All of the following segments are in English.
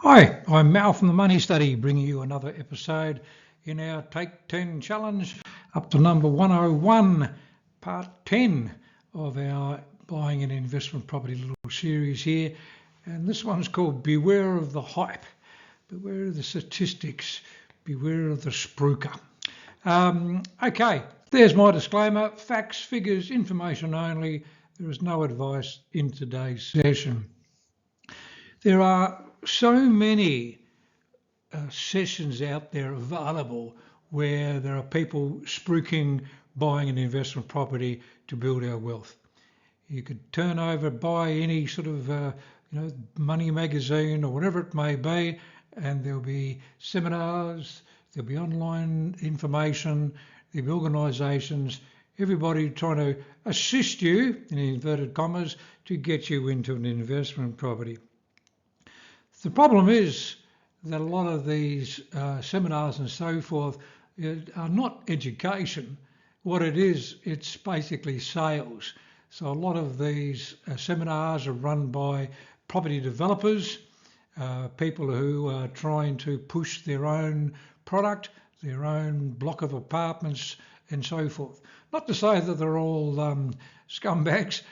Hi, I'm Mal from the Money Study, bringing you another episode in our Take 10 challenge, up to number 101, part 10 of our Buying an Investment Property little series here. And this one's called Beware of the Hype, Beware of the Statistics, Beware of the Spruiker. Okay, there's my disclaimer, facts, figures, information only. There is no advice in today's session. There are so many sessions out there available where there are people spruiking buying an investment property to build our wealth. You could turn over, buy any sort of money magazine or whatever it may be, and there'll be seminars, there'll be online information, there'll be organisations, everybody trying to assist you, in inverted commas, to get you into an investment property. The problem is that a lot of these seminars and so forth are not education. What it is, it's basically sales. So a lot of these seminars are run by property developers, people who are trying to push their own product, their own block of apartments and so forth. Not to say that they're all scumbags,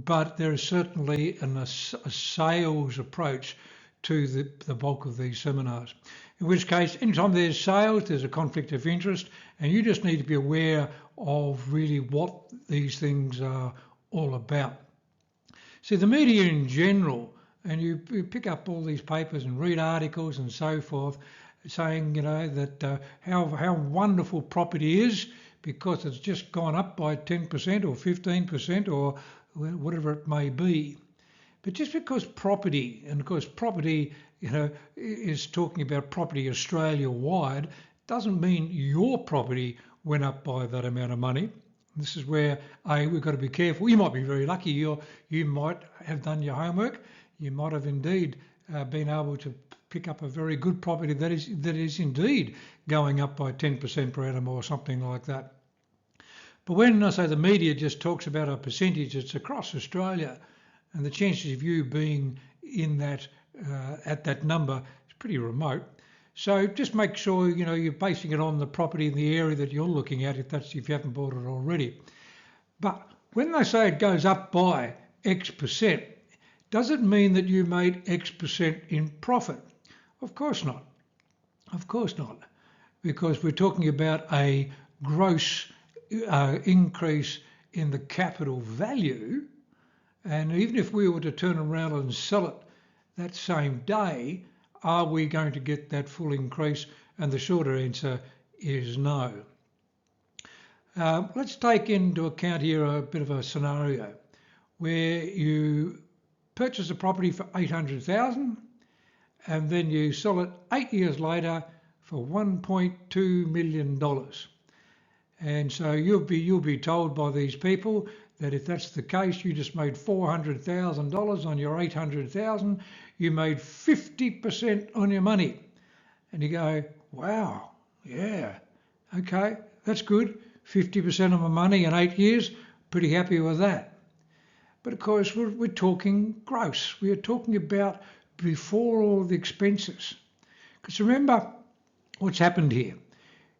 but there is certainly a sales approach to the bulk of these seminars. In which case, anytime there's sales, there's a conflict of interest, and you just need to be aware of really what these things are all about. See, the media in general, and you pick up all these papers and read articles and so forth, saying, that how wonderful property is because it's just gone up by 10% or 15% or whatever it may be. But just because property, and of course property, is talking about property Australia-wide, doesn't mean your property went up by that amount of money. This is where we've got to be careful. You might be very lucky. You might have done your homework. You might have indeed been able to pick up a very good property that is indeed going up by 10% per annum or something like that. But when I say the media just talks about a percentage, it's across Australia, and the chances of you being in that at that number is pretty remote. So just make sure you're basing it on the property in the area that you're looking at, if you haven't bought it already. But when they say it goes up by X percent, does it mean that you made X percent in profit? Of course not. Of course not, because we're talking about a gross increase in the capital value. And even if we were to turn around and sell it that same day, are we going to get that full increase? And the shorter answer is no. Let's take into account here a bit of a scenario where you purchase a property for $800,000 and then you sell it 8 years later for $1.2 million. And so you'll be told by these people that if that's the case, you just made $400,000 on your $800,000, you made 50% on your money. And you go, wow, yeah, okay, that's good. 50% of my money in 8 years, pretty happy with that. But of course, we're talking gross. We are talking about before all the expenses. Because remember what's happened here.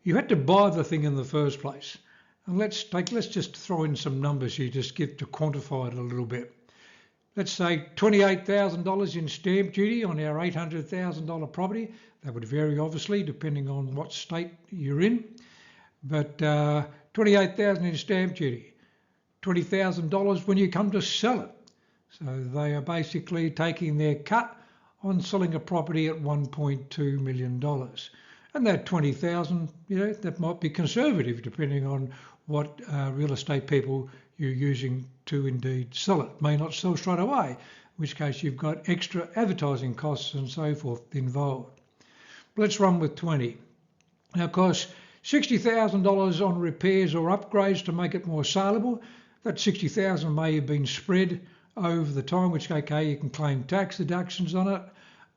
You had to buy the thing in the first place. And let's just throw in some numbers here, just to quantify it a little bit. Let's say $28,000 in stamp duty on our $800,000 property. That would vary obviously depending on what state you're in. But $28,000 in stamp duty, $20,000 when you come to sell it. So they are basically taking their cut on selling a property at $1.2 million. And that 20,000, that might be conservative depending on what real estate people you're using to indeed sell it. May not sell straight away, in which case you've got extra advertising costs and so forth involved. Let's run with 20. Now, of course, $60,000 on repairs or upgrades to make it more saleable. That $60,000 may have been spread over the time, which, okay, you can claim tax deductions on it.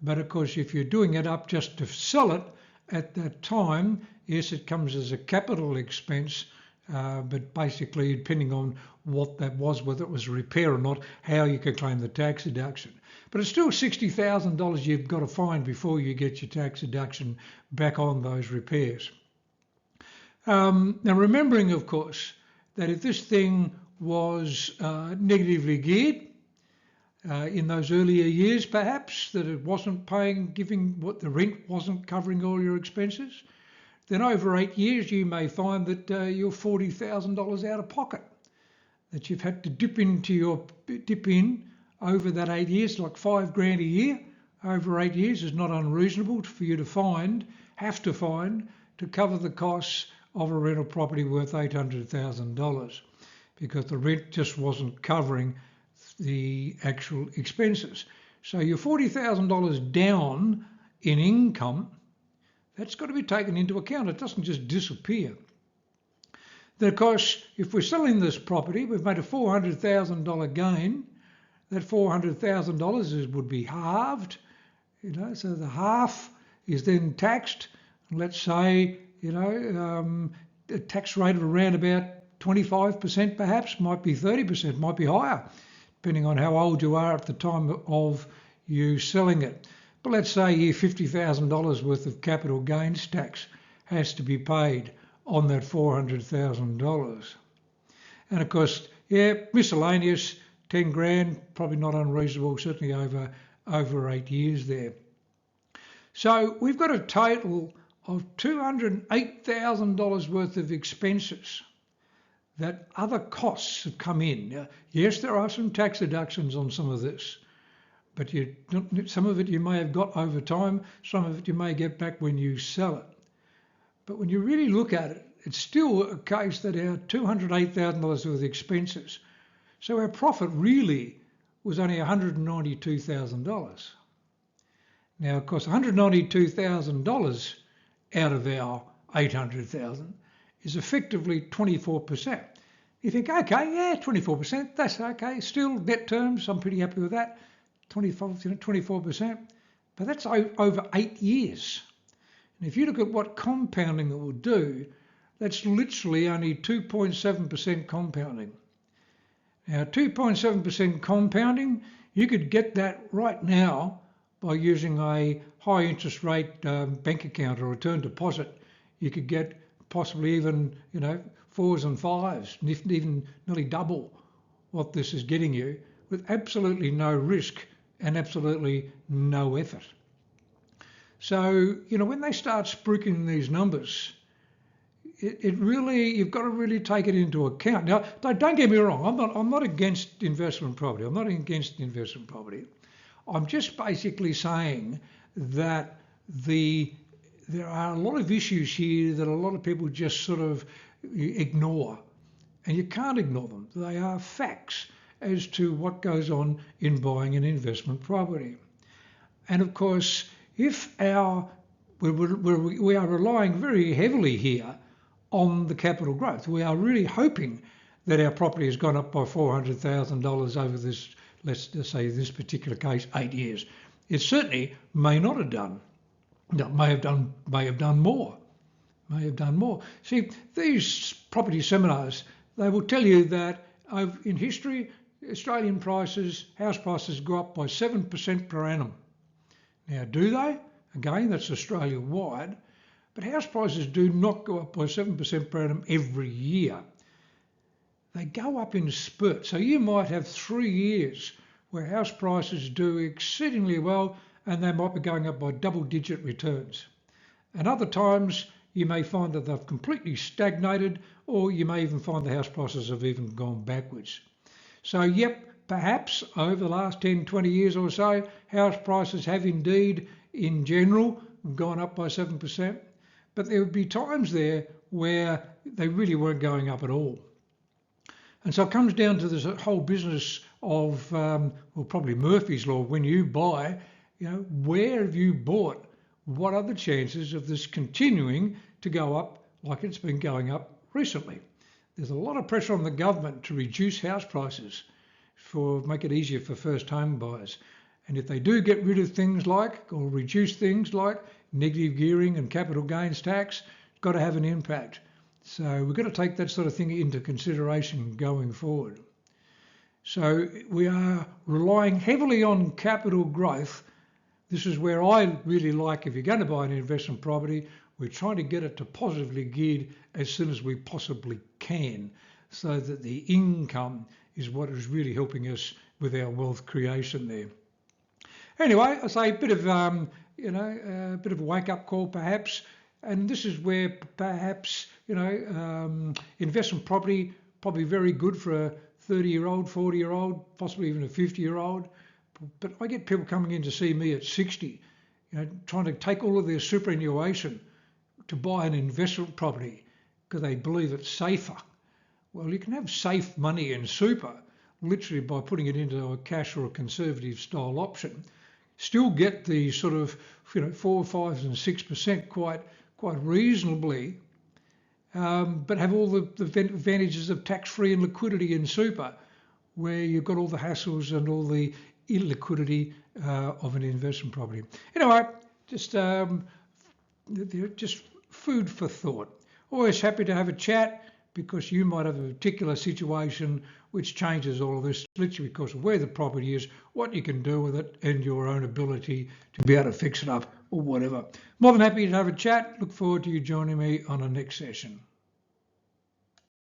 But of course, if you're doing it up just to sell it, at that time, yes, it comes as a capital expense but basically depending on what that was, whether it was a repair or not, how you could claim the tax deduction. But it's still $60,000 you've got to find before you get your tax deduction back on those repairs. Now, remembering, of course, that if this thing was negatively geared in those earlier years, perhaps, that it wasn't giving what the rent wasn't covering all your expenses, then over 8 years you may find that you're $40,000 out of pocket, that you've had to dip in over that 8 years, like $5,000 a year over 8 years is not unreasonable for you to have to find to cover the costs of a rental property worth $800,000, because the rent just wasn't covering the actual expenses. So you're $40,000 down in income. That's got to be taken into account. It doesn't just disappear. Then, of course, if we're selling this property, we've made a $400,000 gain. That $400,000 would be halved, so the half is then taxed. Let's say, a tax rate of around about 25% perhaps, might be 30%, might be higher, depending on how old you are at the time of you selling it. But let's say here $50,000 worth of capital gains tax has to be paid on that $400,000. And of course, miscellaneous, 10 grand, probably not unreasonable, certainly over 8 years there. So we've got a total of $208,000 worth of expenses that other costs have come in. Now, yes, there are some tax deductions on some of this, but some of it you may have got over time, some of it you may get back when you sell it. But when you really look at it, it's still a case that our $208,000 worth of expenses, so our profit really was only $192,000. Now, of course, $192,000 out of our $800,000 is effectively 24%. You think, okay, 24%, that's okay. Still, net terms, I'm pretty happy with that. 24%, but that's over 8 years. And if you look at what compounding it will do, that's literally only 2.7% compounding. Now, 2.7% compounding, you could get that right now by using a high interest rate bank account or a term deposit. You could get possibly even, 4s and 5s, even nearly double what this is getting you, with absolutely no risk and absolutely no effort. So, when they start spruiking these numbers, you've got to really take it into account. Now, don't get me wrong, I'm not against investment property. I'm not against investment property. I'm just basically saying that there are a lot of issues here that a lot of people just sort of ignore, and you can't ignore them. They are facts as to what goes on in buying an investment property. And of course, if we are relying very heavily here on the capital growth, we are really hoping that our property has gone up by $400,000 over this, let's just say this particular case, 8 years. It certainly may not have done. No, may have done more. See, these property seminars, they will tell you that in history, Australian house prices go up by 7% per annum. Now, do they? Again, that's Australia-wide. But house prices do not go up by 7% per annum every year. They go up in spurts. So you might have 3 years where house prices do exceedingly well, and they might be going up by double-digit returns. And other times, you may find that they've completely stagnated, or you may even find the house prices have even gone backwards. So, perhaps over the last 10, 20 years or so, house prices have indeed, in general, gone up by 7%. But there would be times there where they really weren't going up at all. And so it comes down to this whole business of, probably Murphy's Law. When you buy, where have you bought? What are the chances of this continuing to go up like it's been going up recently? There's a lot of pressure on the government to reduce house prices make it easier for first home buyers. And if they do get rid of things like, or reduce things like negative gearing and capital gains tax, it's got to have an impact. So we've got to take that sort of thing into consideration going forward. So we are relying heavily on capital growth. This is where I really like, if you're going to buy an investment property, we're trying to get it to positively geared as soon as we possibly can, so that the income is what is really helping us with our wealth creation there. Anyway, I say a bit of a bit of a wake-up call perhaps, and this is where perhaps investment property probably very good for a 30-year-old, 40-year-old, possibly even a 50-year-old. But I get people coming in to see me at 60, trying to take all of their superannuation to buy an investment property because they believe it's safer. Well, you can have safe money in super, literally by putting it into a cash or a conservative style option, still get the sort of 4, 5 and 6% quite reasonably, but have all the advantages of tax-free and liquidity in super, where you've got all the hassles and all the illiquidity of an investment property. Anyway, just food for thought. Always happy to have a chat, because you might have a particular situation which changes all of this, literally because of where the property is, what you can do with it, and your own ability to be able to fix it up or whatever. More than happy to have a chat. Look forward to you joining me on the next session.